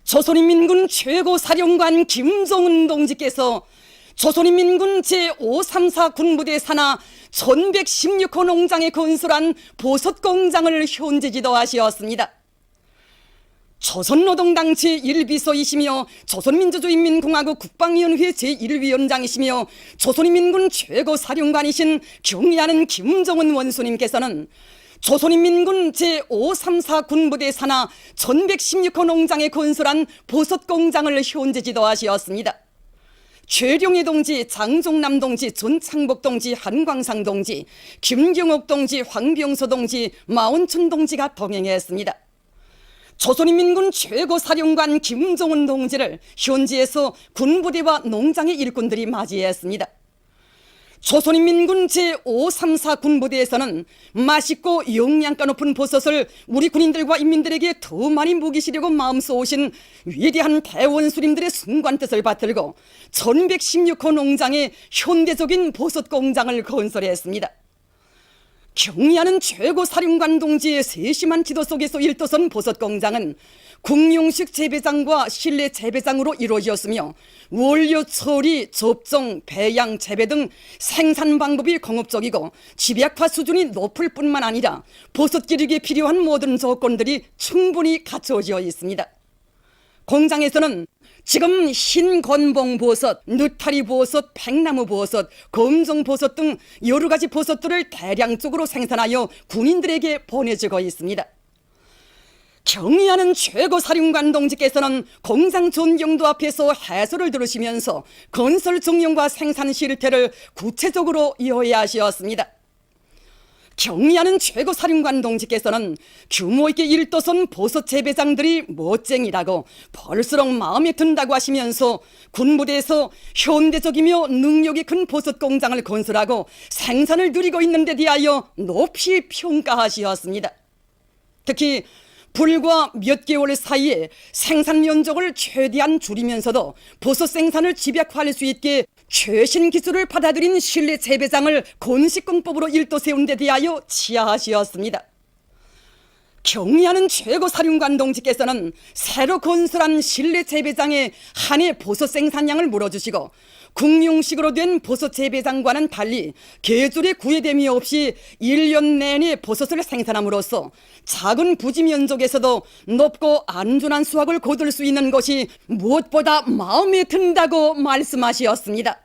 조선인민군 최고사령관 김정은 동지께서 조선인민군 제534 군부대 산하 1116호 농장에 건설한 보석공장을 현재 지도하시었습니다. 조선노동당 제1비서이시며 조선민주주의인민공화국 국방위원회 제1위원장이시며 조선인민군 최고사령관이신 경의하는 김정은 원수님께서는 조선인민군 제534 군부대 산하 1116호 농장에 건설한 보석공장을 현재 지도하시었습니다. 최룡희 동지, 장종남 동지, 전창복 동지, 한광상 동지, 김경옥 동지, 황병서 동지, 마원춘 동지가 동행했습니다. 조선인민군 최고사령관 김정은 동지를 현지에서 군부대와 농장의 일꾼들이 맞이했습니다. 조선인민군 제534 군부대에서는 맛있고 영양가 높은 버섯을 우리 군인들과 인민들에게 더 많이 먹이시려고 마음쏘신 위대한 대원수님들의 순간 뜻을 받들고 1116호 농장에 현대적인 버섯 공장을 건설했습니다. 경의하는 최고사령관 동지의 세심한 지도 속에서 일도선 버섯공장은 국용식 재배장과 실내 재배장으로 이루어졌으며 원료 처리, 접종, 배양, 재배 등 생산 방법이 공업적이고 집약화 수준이 높을 뿐만 아니라 버섯 기르기에 필요한 모든 조건들이 충분히 갖춰져 있습니다. 공장에서는 지금 흰건봉버섯, 느타리버섯, 백나무버섯, 검정버섯 등 여러 가지 버섯들을 대량적으로 생산하여 군인들에게 보내주고 있습니다. 경의하는 최고사령관 동지께서는 공장 전경도 앞에서 해설을 들으시면서 건설 정령과 생산 실태를 구체적으로 이해하셨습니다. 경의하는 최고사령관 동지께서는 규모있게 일도선 버섯 재배장들이 멋쟁이라고 볼수록 마음에 든다고 하시면서 군부대에서 현대적이며 능력이 큰 버섯 공장을 건설하고 생산을 누리고 있는 데 대하여 높이 평가하시었습니다. 특히 불과 몇 개월 사이에 생산 면적을 최대한 줄이면서도 버섯 생산을 집약화할 수 있게 최신 기술을 받아들인 실내 재배장을 건식공법으로 일도 세운 데 대하여 치하하시었습니다. 경의하는 최고사령관 동지께서는 새로 건설한 실내 재배장에 한 해 버섯 생산량을 물어주시고 국용식으로 된 버섯 재배장과는 달리 계절의 구애됨이 없이 1년 내내 버섯을 생산함으로써 작은 부지 면적에서도 높고 안전한 수확을 거둘 수 있는 것이 무엇보다 마음에 든다고 말씀하셨습니다.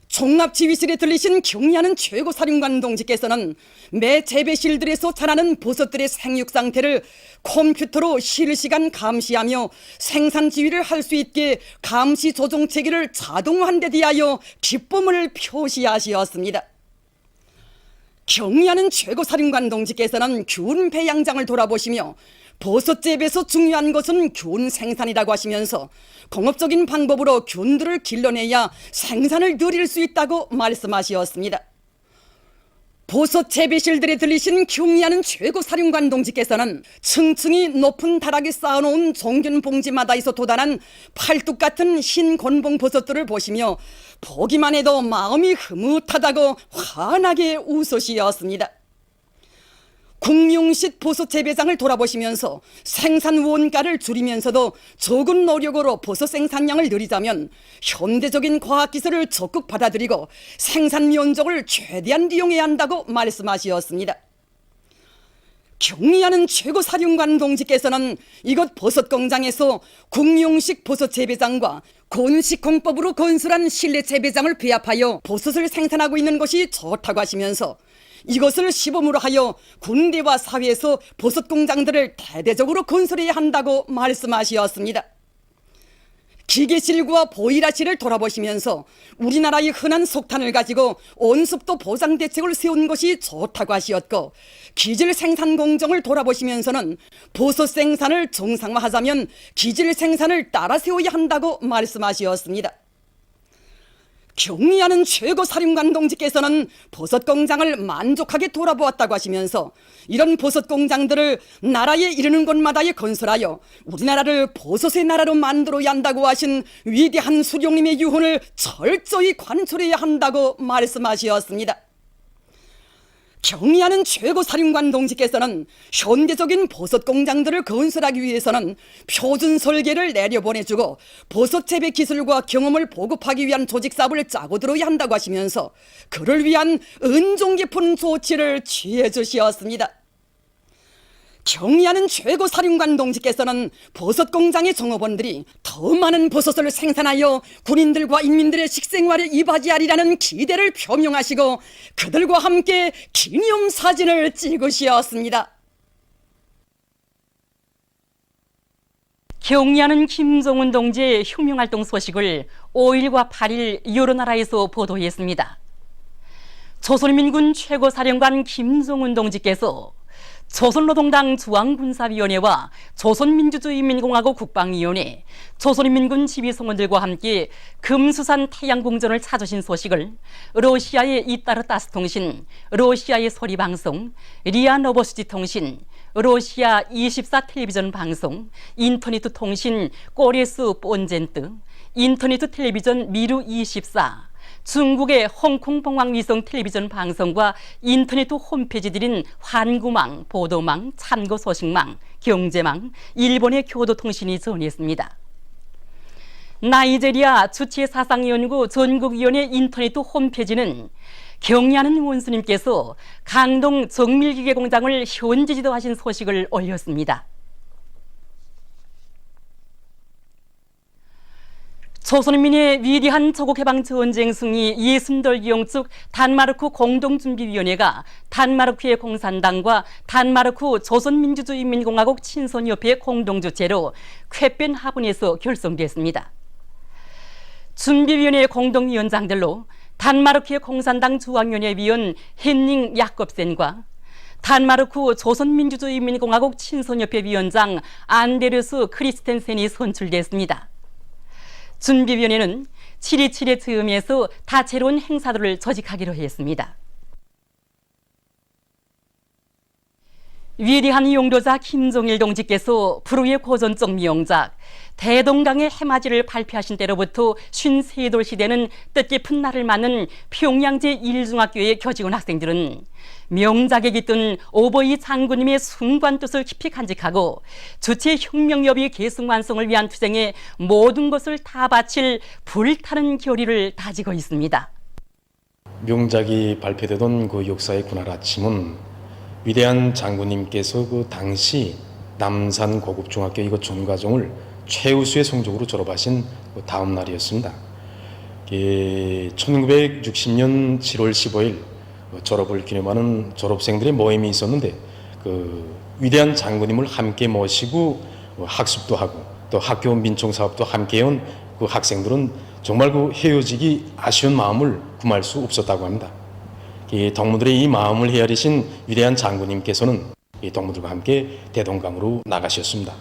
종합지휘실에 들리신 경의하는 최고사령관 동지께서는 매 재배실들에서 자라는 버섯들의 생육 상태를 컴퓨터로 실시간 감시하며 생산 지휘를 할 수 있게 감시 조정 체계를 자동화한 데 대하여 기쁨을 표시하시었습니다. 경의하는 최고사령관 동지께서는 균 배양장을 돌아보시며 버섯 재배에서 중요한 것은 균 생산이라고 하시면서 공업적인 방법으로 균들을 길러내야 생산을 늘릴 수 있다고 말씀하셨습니다. 버섯 재배실들에 들리신 경의하는 최고사령관 동지께서는 층층이 높은 다락에 쌓아놓은 종균 봉지마다에서 돋아난 팔뚝 같은 흰 건봉 버섯들을 보시며 보기만 해도 마음이 흐뭇하다고 환하게 웃으시었습니다. 국용식 버섯 재배장을 돌아보시면서 생산 원가를 줄이면서도 적은 노력으로 버섯 생산량을 늘리자면 현대적인 과학기술을 적극 받아들이고 생산 면적을 최대한 이용해야 한다고 말씀하셨습니다. 경의하는 최고사령관 동지께서는 이곳 버섯 공장에서 국용식 버섯 재배장과 건식공법으로 건설한 실내 재배장을 배합하여 버섯을 생산하고 있는 것이 좋다고 하시면서 이것을 시범으로 하여 군대와 사회에서 버섯 공장들을 대대적으로 건설해야 한다고 말씀하셨습니다. 기계실과 보일러실을 돌아보시면서 우리나라의 흔한 석탄을 가지고 온습도 보장 대책을 세운 것이 좋다고 하시었고, 기질 생산 공정을 돌아보시면서는 버섯 생산을 정상화하자면 기질 생산을 따라 세워야 한다고 말씀하셨습니다. 경의하는 최고사령관 동지께서는 버섯 공장을 만족하게 돌아보았다고 하시면서 이런 버섯 공장들을 나라에 이르는 곳마다에 건설하여 우리나라를 버섯의 나라로 만들어야 한다고 하신 위대한 수령님의 유언을 철저히 관철해야 한다고 말씀하셨습니다. 경의하는 최고사령관 동지께서는 현대적인 버섯 공장들을 건설하기 위해서는 표준 설계를 내려보내주고 버섯 재배 기술과 경험을 보급하기 위한 조직 사업을 짜고 들어야 한다고 하시면서 그를 위한 은종 깊은 조치를 취해 주시었습니다. 경의하는 최고사령관 동지께서는 버섯 공장의 종업원들이 더 많은 버섯을 생산하여 군인들과 인민들의 식생활에 이바지하리라는 기대를 표명하시고 그들과 함께 기념사진을 찍으셨습니다. 경의하는 김정은 동지의 혁명활동 소식을 5일과 8일 여러 나라에서 보도했습니다. 조선인민군 최고사령관 김정은 동지께서 조선노동당 중앙군사위원회와 조선민주주의인민공화국 국방위원회, 조선인민군 지휘성원들과 함께 금수산 태양궁전을 찾으신 소식을 러시아의 이따르 따스통신, 러시아의 소리방송, 리아 노보스티 통신, 러시아 24 텔레비전 방송, 인터넷 통신 꼬레스 본젠트, 인터넷 텔레비전 미루 24, 중국의 홍콩봉황 위성 텔레비전 방송과 인터넷 홈페이지들인 환구망, 보도망, 참고소식망, 경제망, 일본의 교도통신이 전했습니다. 나이제리아 주체사상연구 전국위원회 인터넷 홈페이지는 경의하는 원수님께서 강동 정밀기계 공장을 현지 지도하신 소식을 올렸습니다. 조선인민의 위대한 조국해방 전쟁 승리 60돌기용 측 단마르크 공동준비위원회가 단마르크의 공산당과 단마르크 조선민주주의인민공화국 친선협회 공동주최로 쾌벤하븐에서 결성됐습니다. 준비위원회 공동위원장들로 단마르크의 공산당 중앙위원회 위원 헨닝 야콥센과 단마르크 조선민주주의인민공화국 친선협회 위원장 안데르스 크리스텐센이 선출됐습니다. 준비위원회는 7.27의 즈음에서 다채로운 행사들을 조직하기로 했습니다. 위대한 용도자 김정일 동지께서 불후의 고전적 명작 대동강의 해맞이를 발표하신 때로부터 53돌 시대는 뜻깊은 날을 맞는 평양 제1중학교의 교직원 학생들은 명작에 깃든 오버이 장군님의 숭고한 뜻을 깊이 간직하고 주체 혁명여비 계승 완성을 위한 투쟁에 모든 것을 다 바칠 불타는 결의를 다지고 있습니다. 명작이 발표되던 그 역사의 그날 아침은 위대한 장군님께서 그 당시 남산 고급중학교 이거 전과정을 최우수의 성적으로 졸업하신 그 다음 날이었습니다. 1960년 7월 15일 졸업을 기념하는 졸업생들의 모임이 있었는데 그 위대한 장군님을 함께 모시고 학습도 하고 또 학교 민총 사업도 함께 해온 그 학생들은 정말 그 헤어지기 아쉬운 마음을 금할 수 없었다고 합니다. 이 동무들의 이 마음을 헤아리신 위대한 장군님께서는 이 동무들과 함께 대동강으로 나가셨습니다.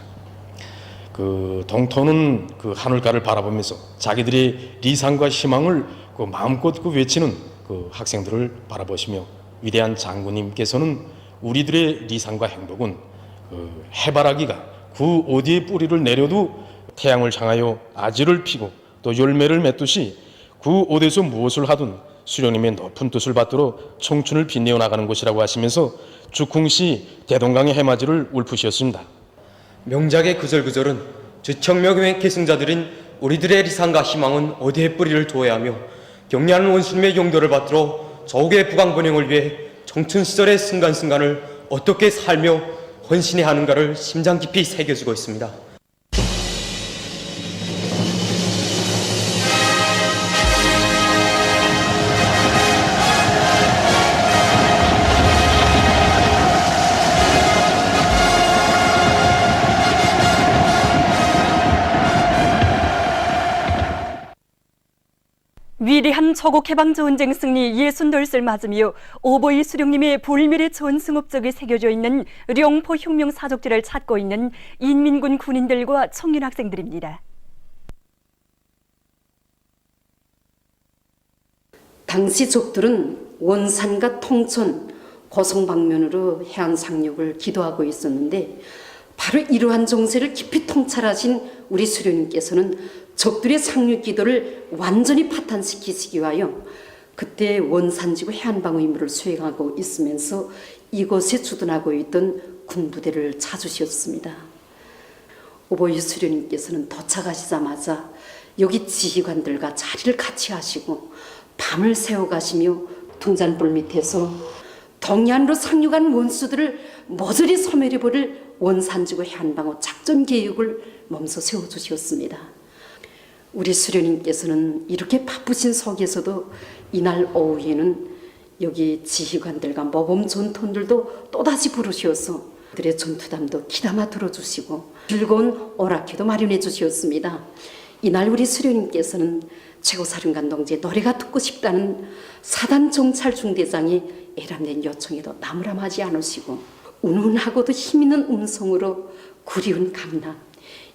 그 동토는 그 하늘가를 바라보면서 자기들의 리상과 희망을 그 마음껏 그 외치는 그 학생들을 바라보시며 위대한 장군님께서는 우리들의 리상과 행복은 그 해바라기가 그 어디에 뿌리를 내려도 태양을 향하여 아지를 피고 또 열매를 맺듯이 그 어디서 무엇을 하든 수령님의 높은 뜻을 받들어 청춘을 빛내어 나가는 곳이라고 하시면서 죽궁시 대동강의 해맞이를 울프시었습니다. 명작의 구절구절은 주청명의 계승자들인 우리들의 리상과 희망은 어디에 뿌리를 두어야 하며 경리하는 원수님의 용도를 받들어 조국의 부강번영을 위해 청춘 시절의 순간순간을 어떻게 살며 헌신해야 하는가를 심장 깊이 새겨주고 있습니다. 위대한 조국해방전쟁 승리 60돌을 맞으며 오보이 수령님의 불멸의 전승업적이 새겨져 있는 령포 혁명 사족지를 찾고 있는 인민군 군인들과 청년 학생들입니다. 당시 족들은 원산과 통천, 고성 방면으로 해안 상륙을 기도하고 있었는데 바로 이러한 정세를 깊이 통찰하신 우리 수령님께서는 적들의 상륙 기도를 완전히 파탄시키시기 위하여 그때 원산지구 해안방어 임무를 수행하고 있으면서 이곳에 주둔하고 있던 군부대를 찾으셨습니다. 오보이 수련님께서는 도착하시자마자 여기 지휘관들과 자리를 같이 하시고 밤을 새워 가시며 등잔불 밑에서 동해안으로 상륙한 원수들을 모조리 소멸해버릴 원산지구 해안방어 작전 계획을 몸소 세워주셨습니다. 우리 수련님께서는 이렇게 바쁘신 속에서도 이날 오후에는 여기 지휘관들과 모범 전투원들도 또다시 부르셔서 그들의 전투담도 귀담아 들어주시고 즐거운 오락회도 마련해 주셨습니다. 이날 우리 수련님께서는 최고사령관 동지의 노래가 듣고 싶다는 사단 정찰 중대장의 애람된 요청에도 나무람하지 않으시고 운운하고도 힘있는 음성으로 그리운 강남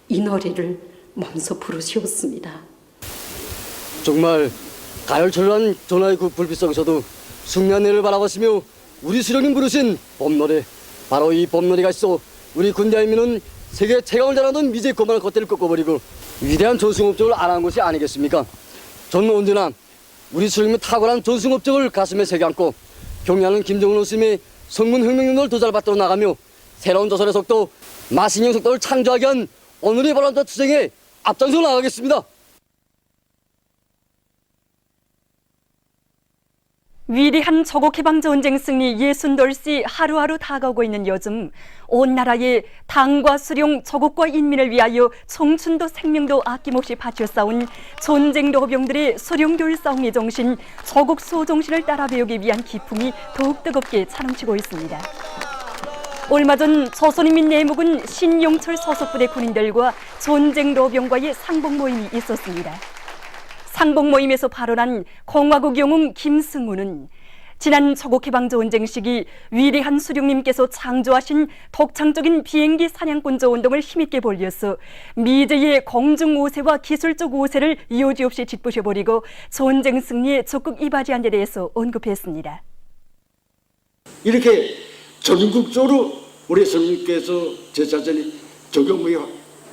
이 노래를 몸소 부르시었습니다. 정말 가열철한 전화의 그 불빛 속에서도 숙련회를 바라보시며 우리 수령님 부르신 봄노래, 바로 이 봄노래가 있어 우리 군대하면은 세계 최강을 자랑하던 미제 고만한 겉대를 꺾어버리고 위대한 전승업적을 안한 것이 아니겠습니까? 저는 언제나 우리 수령님의 탁월한 전승업적을 가슴에 새겨 안고 경례하는 김정은 스님의 성문혁명운동을 더 잘 받들어 나가며 새로운 조선의 속도, 마신령 속도를 창조하게 한 오늘의 바람과 투쟁에 앞장서 나가겠습니다. 위대한 조국해방전쟁 승리 60돌시 하루하루 다가오고 있는 요즘 온 나라의 당과 수령, 조국과 인민을 위하여 청춘도 생명도 아낌없이 바쳐 싸운 전쟁 노병들의 수령교일 싸움의 정신, 조국 수호정신을 따라 배우기 위한 기풍이 더욱 뜨겁게 차넘치고 있습니다. 얼마 전 조선인민 내무군 신용철 소속부대 군인들과 전쟁 노병과의 상봉 모임이 있었습니다. 상봉 모임에서 발언한 공화국 영웅 김승우는 지난 조국해방전쟁 시기 위대한 수령님께서 창조하신 독창적인 비행기 사냥꾼조 운동을 힘있게 벌려서 미제의 공중 우세와 기술적 우세를 여지없이 짓부셔버리고 전쟁 승리에 적극 이바지한 데 대해서 언급했습니다. 이렇게 전국적으로 우리 스님께서 제자전에 적용무에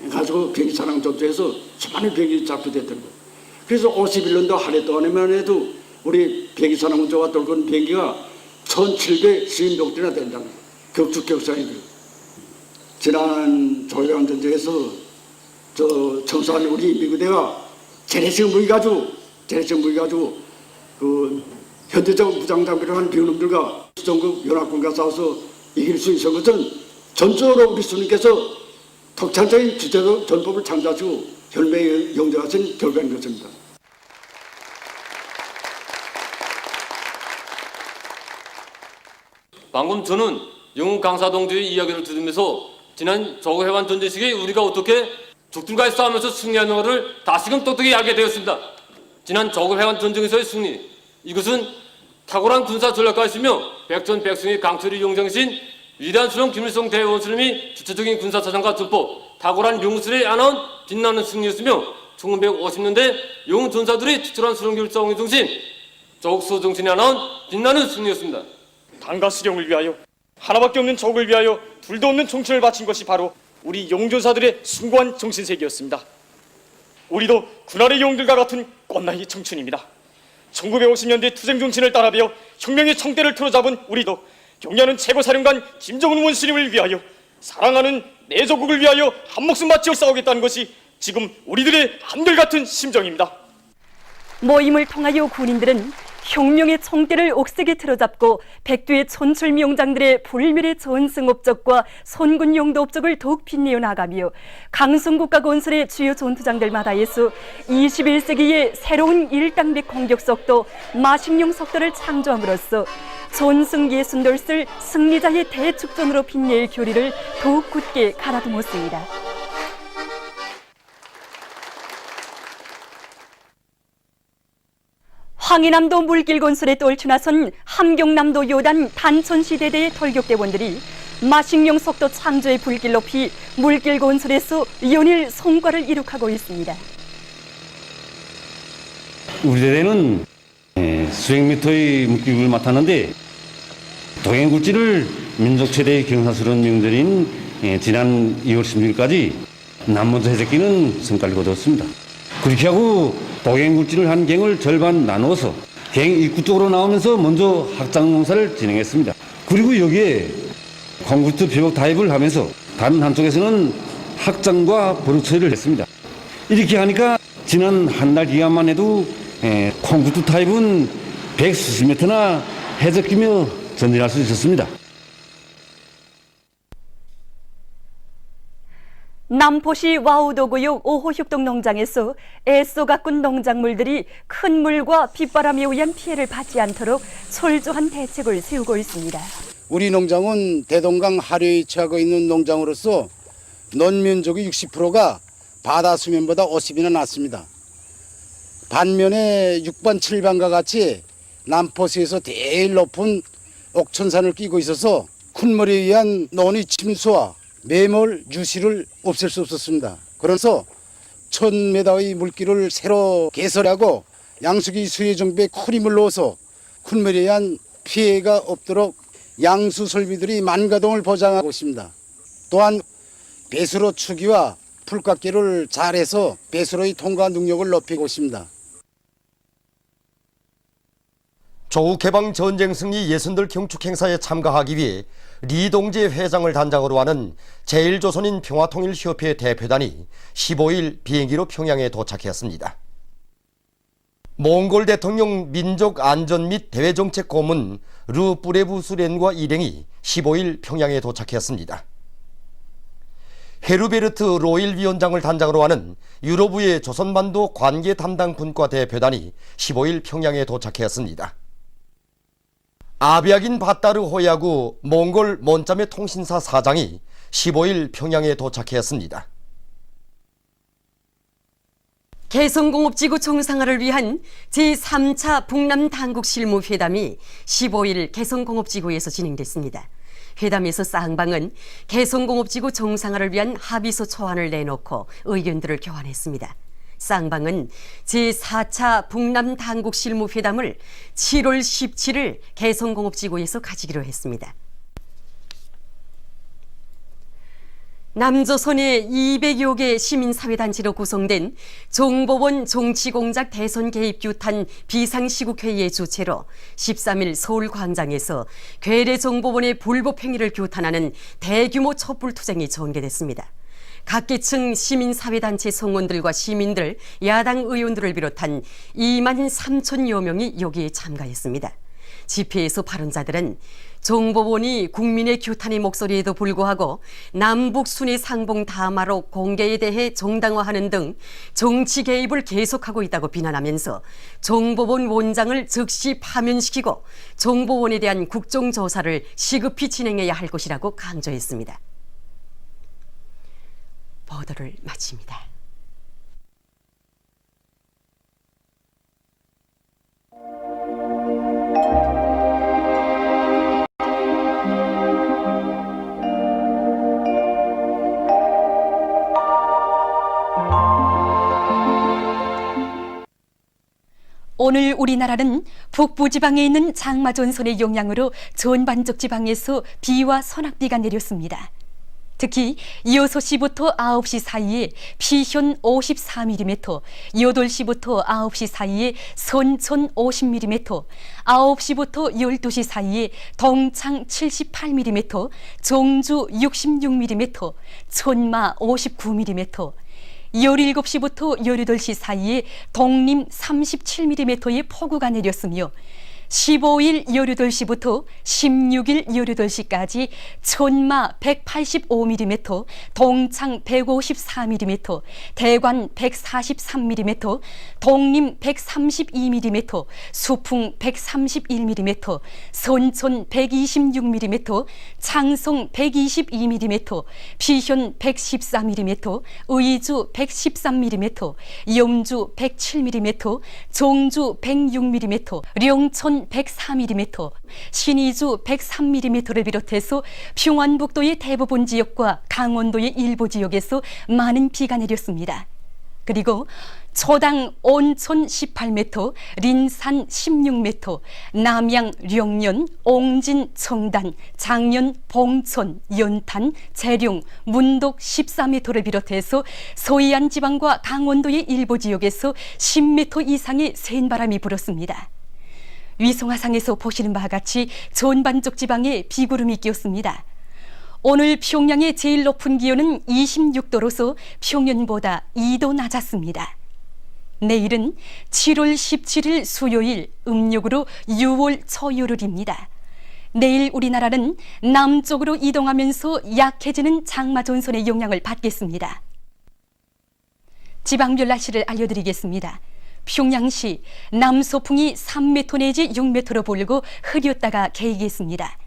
가지고 비행기 사냥 전투에서 수많은 비행기 잡혀됐던 거예요. 그래서 51년도 한 해 동안에만 해도 우리 비행기 사냥군조가 돌고 있는 비행기가 1710명이나 된다는 거예요. 격투격사이들. 지난 조해관 전쟁에서 청소한 우리 미군대가 재래식 무기 가지고 그 현대적 무장장비를 하는 비운놈들과 전국 연합군과 싸워서 이길 수 있었던 것은 전적으로 우리 스님께서 독창적인 주제적 전법을 창조하시고 혈맹에 영접하신 결과인 것입니다. 방금 저는 영웅 강사 동지의 이야기를 들으면서 지난 조국해방 전쟁 시기에 우리가 어떻게 적들과의 싸움에서 승리하는 것을 다시금 똑똑히 알게 되었습니다. 지난 조국해방 전쟁에서의 승리, 이것은 탁월한 군사 전략가이시며 백전백승의 강철이 용정이신 위대한 수령 김일성 대원수님이 주체적인 군사사상과 전법, 탁월한 용술에 안한 빛나는 승리였으며 1950년대 영웅 전사들이 추출한 수령교육 싸움의 정신, 조국수호 정신에 안한 빛나는 승리였습니다. 당과 수령을 위하여 하나밖에 없는 조국을 위하여 둘도 없는 총천을 바친 것이 바로 우리 영웅전사들의 숭고한 정신세계였습니다. 우리도 군활의 영웅들과 같은 꽃나이 청춘입니다. 1950년대 투쟁 정신을 따라 배워 혁명의 청대를 틀어잡은 우리도 경례하는 최고사령관 김정은 원수님을 위하여 사랑하는 내 조국을 위하여 한 목숨 바쳐 싸우겠다는 것이 지금 우리들의 한결같은 심정입니다. 모임을 통하여 군인들은 혁명의 총대를 옥색에 틀어잡고 백두의 촌철미용장들의 불멸의 전승업적과 선군 용도 업적을 더욱 빛내어 나가며 강성국가 건설의 주요 전투장들마다에서 21세기의 새로운 일당백 공격 속도, 마식용 속도를 창조함으로써 전승 예순돌슬 승리자의 대축전으로 빛낼 교리를 더욱 굳게 갈아듬었습니다. 황해남도 물길 건설에 떨쳐나선 함경남도 요단 단천시대대의 돌격대원들이 마식령 속도 창조의 불길 높이 물길 건설에서 연일 성과를 이룩하고 있습니다. 우리 대대는 수백 미터의 물길을 맡았는데 동해굴지를 민족 최대의 경사스러운 명절인 지난 2월 16일까지 남모도 해적기는 성과를 거뒀습니다. 그렇게 하고 동해굴지를 한 갱을 절반 나누어서 갱 입구 쪽으로 나오면서 먼저 확장 농사를 진행했습니다. 그리고 여기에 콘크리트 벽 타입을 하면서 다른 한쪽에서는 확장과 버루 처리를 했습니다. 이렇게 하니까 지난 한 달 기간만 해도 콘크리트 타입은 100수십 미터나 해적기며 전진할 수 있었습니다. 남포시 와우도구역 5호 협동농장에서 애써 가꾼 농작물들이 큰 물과 빗바람에 의한 피해를 받지 않도록 철저한 대책을 세우고 있습니다. 우리 농장은 대동강 하류에 위치하고 있는 농장으로서 논면적의 60%가 바다 수면보다 50이나 낮습니다. 반면에 6반, 7반과 같이 남포시에서 제일 높은 옥천산을 끼고 있어서 쿤물에 의한 논의 침수와 매몰, 유실을 없앨 수 없었습니다. 그래서 1000m의 물길을 새로 개설하고 양수기 수해 정비에 큰 힘을 넣어서 쿤물에 의한 피해가 없도록 양수 설비들이 만가동을 보장하고 있습니다. 또한 배수로 추기와 풀깎기를 잘해서 배수로의 통과 능력을 높이고 있습니다. 조국 개방 전쟁 승리 예순들 경축 행사에 참가하기 위해 리동재 회장을 단장으로 하는 제1조선인 평화통일협회 대표단이 15일 비행기로 평양에 도착했습니다. 몽골 대통령 민족안전 및 대외정책 고문 르뿌레부 수련과 일행이 15일 평양에 도착했습니다. 헤르베르트 로일 위원장을 단장으로 하는 유로부의 조선반도 관계 담당 분과 대표단이 15일 평양에 도착했습니다. 아비아긴 바따르 호야구 몽골 몬자메 통신사 사장이 15일 평양에 도착했습니다. 개성공업지구 정상화를 위한 제3차 북남 당국 실무회담이 15일 개성공업지구에서 진행됐습니다. 회담에서 쌍방은 개성공업지구 정상화를 위한 합의서 초안을 내놓고 의견들을 교환했습니다. 쌍방은 제4차 북남 당국 실무회담을 7월 17일 개성공업지구에서 가지기로 했습니다. 남조선의 200여 개 시민사회단체로 구성된 종보원 정치공작 대선 개입 규탄 비상시국회의의 주최로 13일 서울광장에서 괴뢰 정보원의 불법 행위를 규탄하는 대규모 촛불투쟁이 전개됐습니다. 각계층 시민사회단체 성원들과 시민들, 야당 의원들을 비롯한 2만 3천여 명이 여기에 참가했습니다. 집회에서 발언자들은 정보원이 국민의 규탄의 목소리에도 불구하고 남북 순회 상봉 담화로 공개에 대해 정당화하는 등 정치 개입을 계속하고 있다고 비난하면서 정보원 원장을 즉시 파면시키고 정보원에 대한 국정조사를 시급히 진행해야 할 것이라고 강조했습니다. 보도를 마칩니다. 오늘 우리나라는 북부지방에 있는 장마전선의 영향으로 전반적 지방에서 비와 소낙비가 내렸습니다. 특히 6시부터 9시 사이에 피현 54mm, 8시부터 9시 사이에 선천 50mm, 9시부터 12시 사이에 동창 78mm, 정주 66mm, 천마 59mm, 17시부터 18시 사이에 동림 37mm의 폭우가 내렸으며 15일 18시부터 16일 18시까지 천마 185mm, 동창 154mm, 대관 143mm, 동림 132mm, 수풍 131mm, 선천 126mm, 창송 122mm, 피현 114mm, 의주 113mm, 염주 107mm, 종주 106mm, 령천 104mm, 신의주 103mm를 비롯해서 평안북도의 대부분 지역과 강원도의 일부 지역에서 많은 비가 내렸습니다. 그리고 초당 온천 18m, 린산 16m, 남양, 령년, 옹진, 청단, 장년, 봉천, 연탄, 재룡, 문독 14m를 비롯해서 서해안 지방과 강원도의 일부 지역에서 10m 이상의 센 바람이 불었습니다. 위성화상에서 보시는 바와 같이 전반쪽 지방에 비구름이 끼었습니다. 오늘 평양의 제일 높은 기온은 26도로서 평년보다 2도 낮았습니다. 내일은 7월 17일 수요일 음력으로 6월 초요일입니다. 내일 우리나라는 남쪽으로 이동하면서 약해지는 장마 전선의 영향을 받겠습니다. 지방별 날씨를 알려드리겠습니다. 평양시 남서풍이 3m 내지 6m로 불고 흐렸다가 개이겠습니다.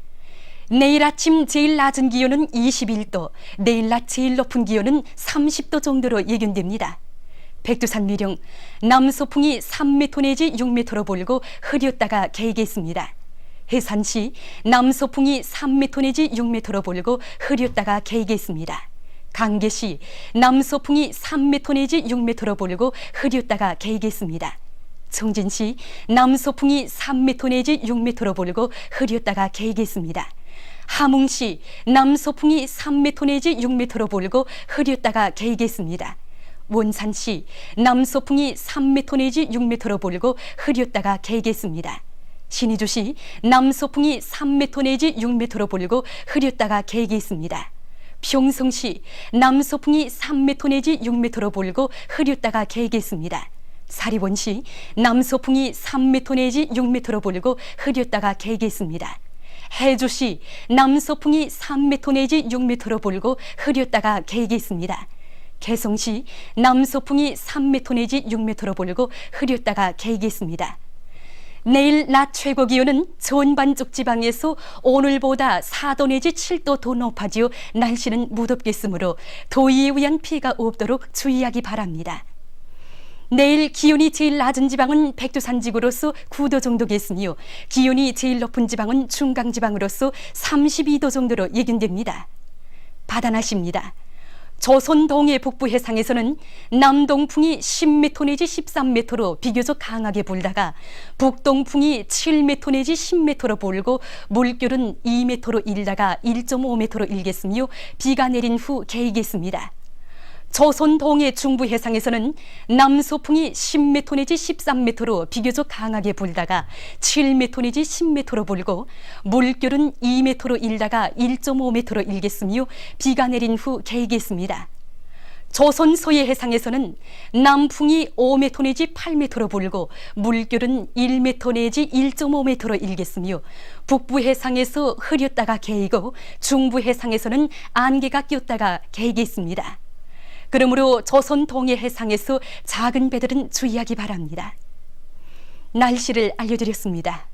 내일 아침 제일 낮은 기온은 21도, 내일 낮 제일 높은 기온은 30도 정도로 예견됩니다. 백두산 미령 남서풍이 3m 내지 6m로 불고 흐렸다가 개이겠습니다. 해산시 남서풍이 3m 내지 6m로 불고 흐렸다가 개이겠습니다. 강계시 남서풍이 3m 내지 6m로 불고 흐렸다가 개이겠습니다. 청진시 남서풍이 3m 내지 6m로 불고 흐렸다가 개이겠습니다. 함흥시 남서풍이 3m 내지 6m로 불고 흐렸다가 개이겠습니다. 원산시 남서풍이 3m 내지 6m로 불고 흐렸다가 개이겠습니다. 신의주시 남서풍이 3m 내지 6m로 불고 흐렸다가 개이겠습니다. 평성시 남서풍이 3m 내지 6m로 불고 흐렸다가 개이겠습니다. 사리원시 남서풍이 3m 내지 6m로 불고 흐렸다가 개이겠습니다. 해주시 남서풍이 3m 내지 6m로 불고 흐렸다가 개이겠습니다. 개성시 남서풍이 3m 내지 6m로 불고 흐렸다가 개이겠습니다. 내일 낮 최고 기온은 전반쪽 지방에서 오늘보다 4도 내지 7도 더 높아지어 날씨는 무덥겠으므로 더위에 의한 피해가 없도록 주의하기 바랍니다. 내일 기온이 제일 낮은 지방은 백두산 지구로서 9도 정도겠으며 기온이 제일 높은 지방은 중강 지방으로서 32도 정도로 예견됩니다. 바다날씨입니다. 조선 동해 북부 해상에서는 남동풍이 10m 내지 13m로 비교적 강하게 불다가 북동풍이 7m 내지 10m로 불고 물결은 2m로 일다가 1.5m로 일겠으며 비가 내린 후 개이겠습니다. 조선 동해 중부 해상에서는 남서풍이 10m 내지 13m로 비교적 강하게 불다가 7m 내지 10m로 불고 물결은 2m로 일다가 1.5m로 일겠으며 비가 내린 후 개이겠습니다. 조선 서해 해상에서는 남풍이 5m 내지 8m로 불고 물결은 1m 내지 1.5m로 일겠으며 북부 해상에서 흐렸다가 개이고 중부 해상에서는 안개가 꼈다가 개이겠습니다. 그러므로 조선 동해 해상에서 작은 배들은 주의하기 바랍니다. 날씨를 알려드렸습니다.